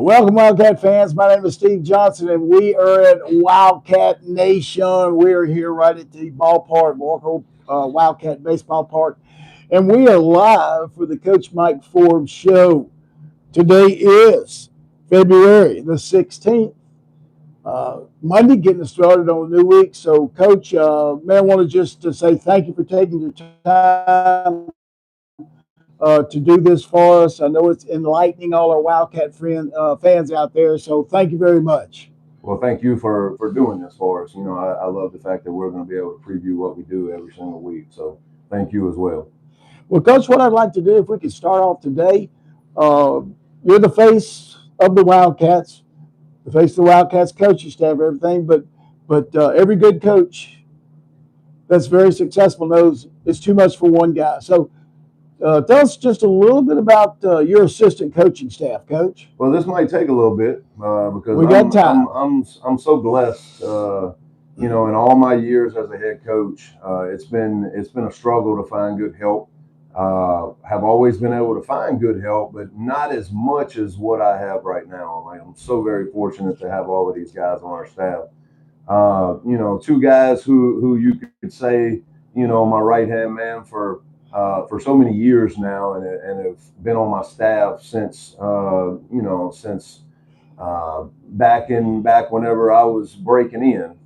Welcome, Wildcat fans. My name is Steve Johnson, and we are at Wildcat Nation. We are here right at the ballpark, Walker Wildcat Baseball Park, and we are live for the Coach Mike Forbes show. Today is February the 16th, Monday, getting us started on a new week. So, Coach, man, I want to just to say thank you for taking your time to do this for us. I know it's enlightening all our Wildcat fans out there. So, thank you very much. Well, thank you for doing this for us. I love the fact that we're going to be able to preview what we do every single week. So thank you as well. Well, Coach, what I'd like to do, if we could start off today, uh, you're the face of the Wildcats, the face of the Wildcats coaching staff, everything. But every good coach that's very successful knows it's too much for one guy. So tell us just a little bit about your assistant coaching staff, Coach. Well, this might take a little bit because We got time. I'm so blessed. In all my years as a head coach, it's been a struggle to find good help. Have always been able to find good help, but not as much as what I have right now. I'm so very fortunate to have all of these guys on our staff. Two guys who you could say, my right hand man for so many years now, and have been on my staff since back whenever I was breaking in.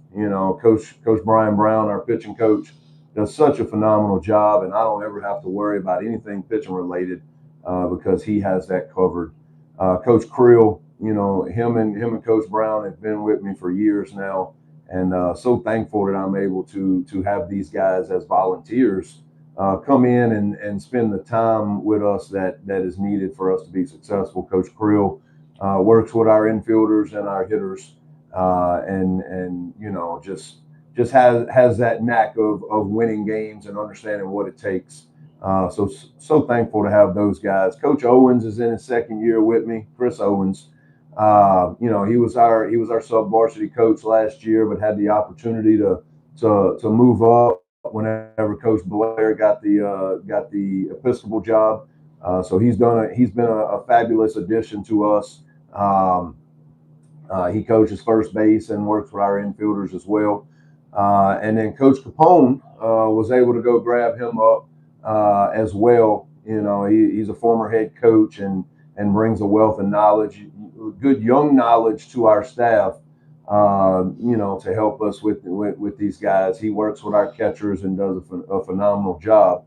Coach Brian Brown, our pitching coach, does such a phenomenal job, and I don't ever have to worry about anything pitching related because he has that covered. Coach Creel, him and Coach Brown have been with me for years now, and so thankful that I'm able to have these guys as volunteers come in and spend the time with us that is needed for us to be successful. Coach Creel works with our infielders and our hitters, and just has that knack of winning games and understanding what it takes. So thankful to have those guys. Coach Owens is in his second year with me. Chris Owens. He was our sub varsity coach last year, but had the opportunity to move up whenever Coach Blair got the Episcopal job. So he's been a fabulous addition to us. He coaches first base and works with our infielders as well. And then Coach Capone was able to go grab him up as well. He's a former head coach and brings a wealth of knowledge, good young knowledge to our staff. To help us with these guys. He works with our catchers and does a phenomenal job.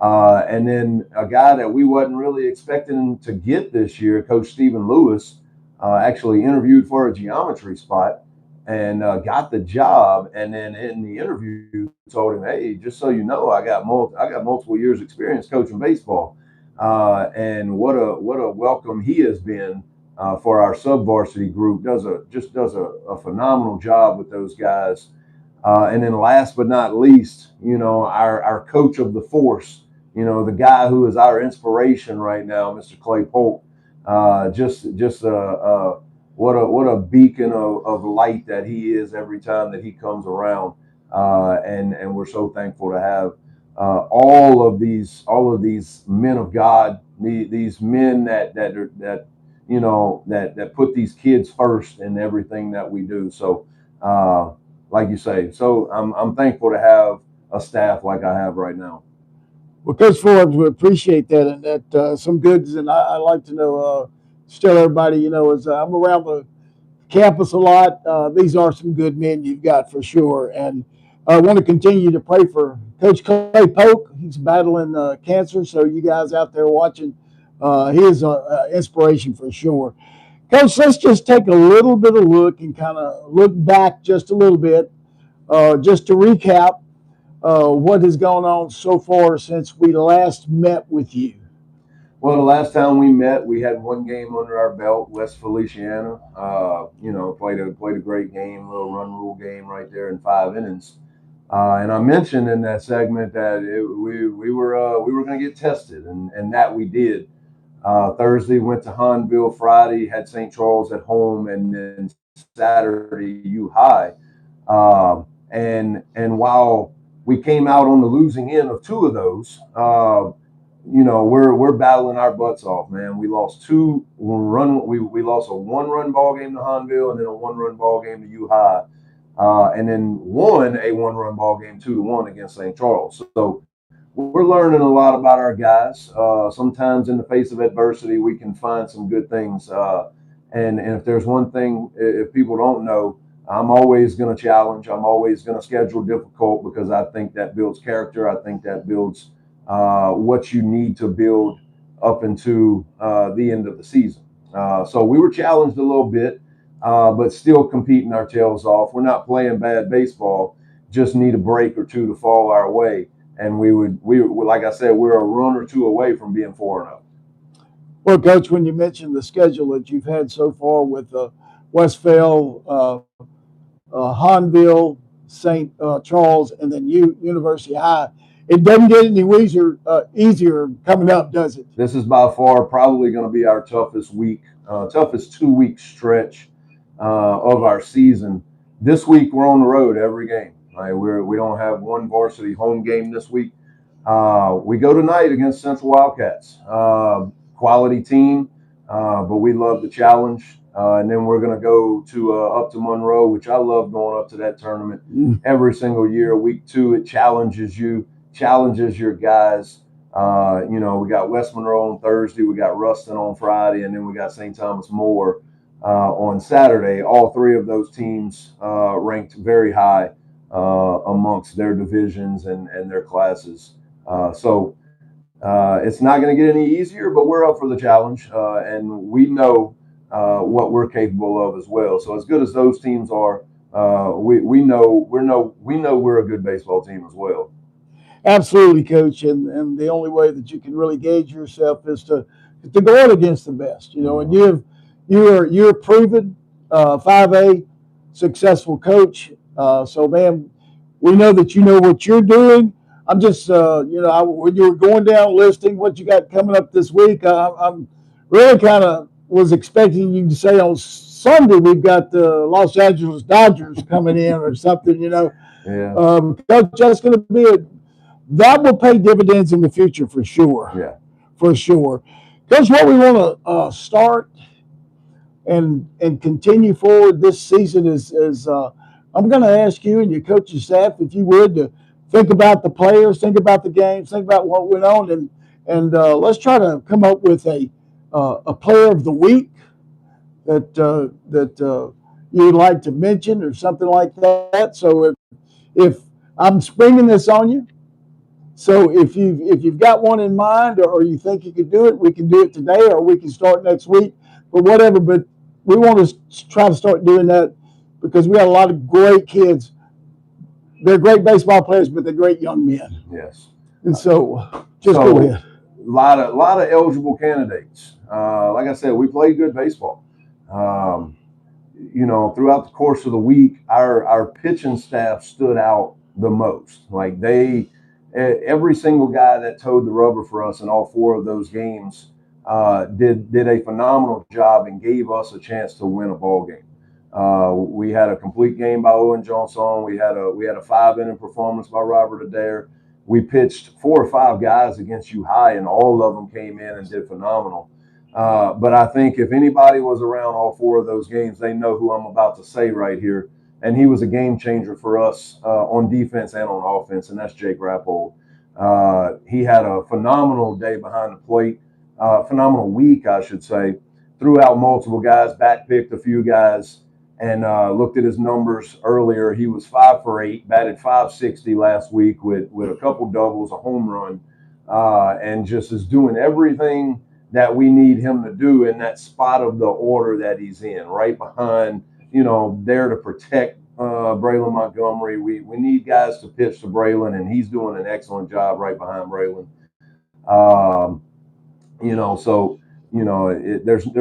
And then a guy that we wasn't really expecting to get this year, Coach Stephen Lewis, actually interviewed for a geometry spot and got the job. And then in the interview, told him, "Hey, just so you know, I got multiple years experience coaching baseball." And what a welcome he has been for our sub varsity group. Does a phenomenal job with those guys. And then last but not least, our coach of the force, the guy who is our inspiration right now, Mr. Clay Polk. What a beacon of light that he is every time that he comes around. And we're so thankful to have all of these men of God, these men that put these kids first in everything that we do. So, like you say, so I'm thankful to have a staff like I have right now. Well, Coach Forbes, we appreciate that, and that some goods. And I like to know, still everybody, as I'm around the campus a lot. These are some good men you've got for sure. And I want to continue to pray for Coach Clay Polk. He's battling cancer. So you guys out there watching, he is an inspiration for sure. Coach, let's just take a little bit of look and kind of look back just a little bit, just to recap what has gone on so far since we last met with you. Well, the last time we met, we had one game under our belt, West Feliciana. Played a great game, little run rule game right there in 5 innings. And I mentioned in that segment that we were going to get tested, and that we did. Thursday went to Hanville. Friday had St. Charles at home, and then Saturday U High. And while we came out on the losing end of two of those, we're battling our butts off, man. We lost we lost a 1-run ball game to Hanville, and then a 1-run ball game to U High, and then won a 1-run ball game 2-1 against St. Charles. So we're learning a lot about our guys. Sometimes in the face of adversity, we can find some good things. And if there's one thing, if people don't know, I'm always going to challenge. I'm always going to schedule difficult because I think that builds character. I think that builds what you need to build up into the end of the season. So we were challenged a little bit, but still competing our tails off. We're not playing bad baseball, just need a break or two to fall our way. And we like I said, we're a run or two away from being 4-0. Well, Coach, when you mentioned the schedule that you've had so far with Westphal, Hanville, St. Charles, and then University High, it doesn't get any easier coming up, does it? This is by far probably going to be our toughest 2-week stretch of our season. This week we're on the road every game. Right? We don't have one varsity home game this week. We go tonight against Central Wildcats. Quality team, but we love the challenge. And then we're going to go to up to Monroe, which I love going up to that tournament every single year. Week 2, it challenges your guys. We got West Monroe on Thursday, we got Ruston on Friday, and then we got St. Thomas More on Saturday. All 3 of those teams ranked very high amongst their divisions and their classes. So it's not going to get any easier, but we're up for the challenge, and we know what we're capable of as well. So as good as those teams are, we know we're a good baseball team as well. Absolutely, Coach. And the only way that you can really gauge yourself is to go out against the best. And you're a proven 5A successful coach. So, man, we know that you know what you're doing. I'm just, when you were going down listing what you got coming up this week, I'm really kind of was expecting you to say on Sunday we've got the Los Angeles Dodgers coming in or something, Yeah. Coach, that's going to be that will pay dividends in the future for sure. Yeah. For sure. Coach, what we want to start and continue forward this season is I'm going to ask you and your coaching staff, if you would, to think about the players, think about the games, think about what went on, and let's try to come up with a player of the week that you would like to mention or something like that. So if I'm springing this on you, so if you've got one in mind or you think you could do it, we can do it today or we can start next week. But whatever. But we want to try to start doing that because we got a lot of great kids. They're great baseball players, but they're great young men. Yes. And so go ahead. A lot of eligible candidates. Like I said, we played good baseball. Throughout the course of the week, our pitching staff stood out the most. Like every single guy that towed the rubber for us in all 4 of those games did a phenomenal job and gave us a chance to win a ball game. We had a complete game by Owen Johnson. We had a 5-inning performance by Robert Adair. We pitched 4 or 5 guys against U High, and all of them came in and did phenomenal. But I think if anybody was around all 4 of those games, they know who I'm about to say right here. And he was a game changer for us on defense and on offense, and that's Jake Rappold. He had a phenomenal day behind the plate, phenomenal week, I should say. Threw out multiple guys, backpicked a few guys, and looked at his numbers earlier. He was 5 for 8, batted .560 last week with a couple doubles, a home run, and just is doing everything that we need him to do in that spot of the order that he's in, right behind, there to protect Braylon Montgomery. We need guys to pitch to Braylon, and he's doing an excellent job right behind Braylon. There's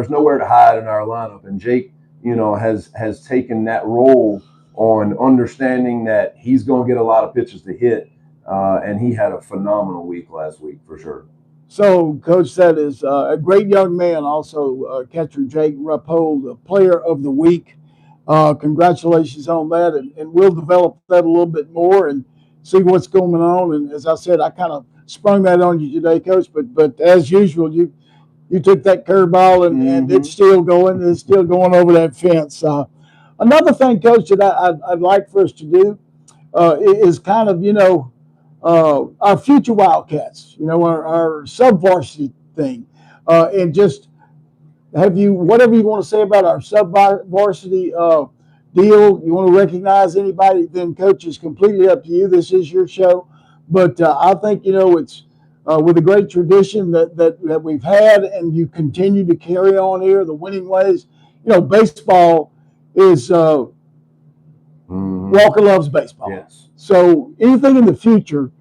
nowhere to hide in our lineup, and Jake, has taken that role on understanding that he's going to get a lot of pitches to hit, and he had a phenomenal week last week for sure. So, Coach, that is a great young man, also catcher Jake Rappold, the player of the week. Congratulations on that, and we'll develop that a little bit more and see what's going on. And as I said, I kind of sprung that on you today, Coach. But as usual, you took that curveball and it's still going. It's still going over that fence. Another thing, Coach, that I'd like for us to do is kind of our future Wildcats. Our sub varsity thing, and just have you whatever you want to say about our sub varsity deal. You want to recognize anybody? Then, Coach, is completely up to you. This is your show, but I think it's with a great tradition that we've had, and you continue to carry on here the winning ways. Baseball is Walker loves baseball. Yes. So anything in the future,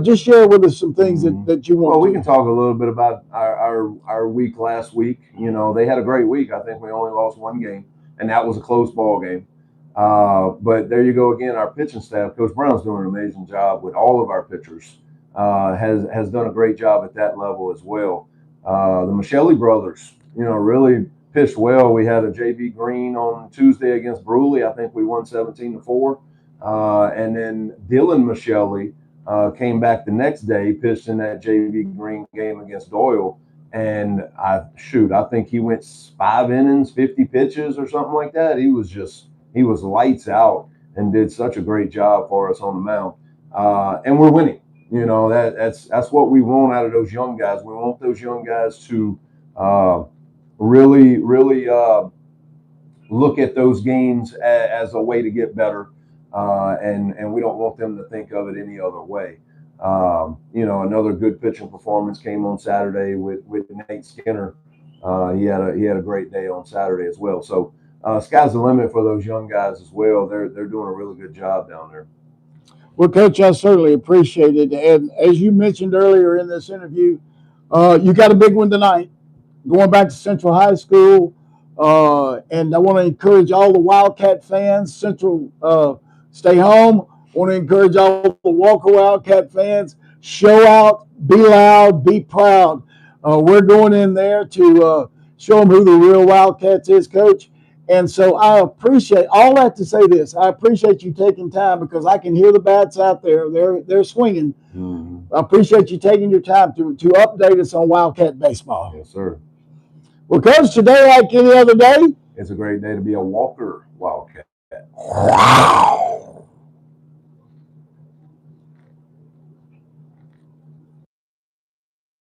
just share with us some things that you want. Well, we can talk a little bit about our week last week. They had a great week. I think we only lost one game, and that was a close ball game. But there you go again. Our pitching staff, Coach Brown's doing an amazing job with all of our pitchers. Has done a great job at that level as well. The Michelli brothers, really pitched well. We had a JB Green on Tuesday against Bruley. I think we won 17-4. And then Dylan Michelli came back the next day, pitched in that JB Green game against Doyle. And I think he went 5 innings, 50 pitches or something like that. He was lights out and did such a great job for us on the mound. And we're winning. That's what we want out of those young guys. We want those young guys to really look at those games as a way to get better, and we don't want them to think of it any other way. Another good pitching performance came on Saturday with Nate Skinner. He had a great day on Saturday as well. So sky's the limit for those young guys as well. They're doing a really good job down there. Well, Coach, I certainly appreciate it. And as you mentioned earlier in this interview, you got a big one tonight, going back to Central High School. And I want to encourage all the Wildcat fans. Central, stay home. I want to encourage all the Walker Wildcat fans. Show out, be loud, be proud. We're going in there to show them who the real Wildcats is, Coach. And so I appreciate all that to say this. I appreciate you taking time because I can hear the bats out there. They're swinging. I appreciate you taking your time to update us on Wildcat baseball. Yes, sir. Well, Coach, today, like any other day, it's a great day to be a Walker Wildcat.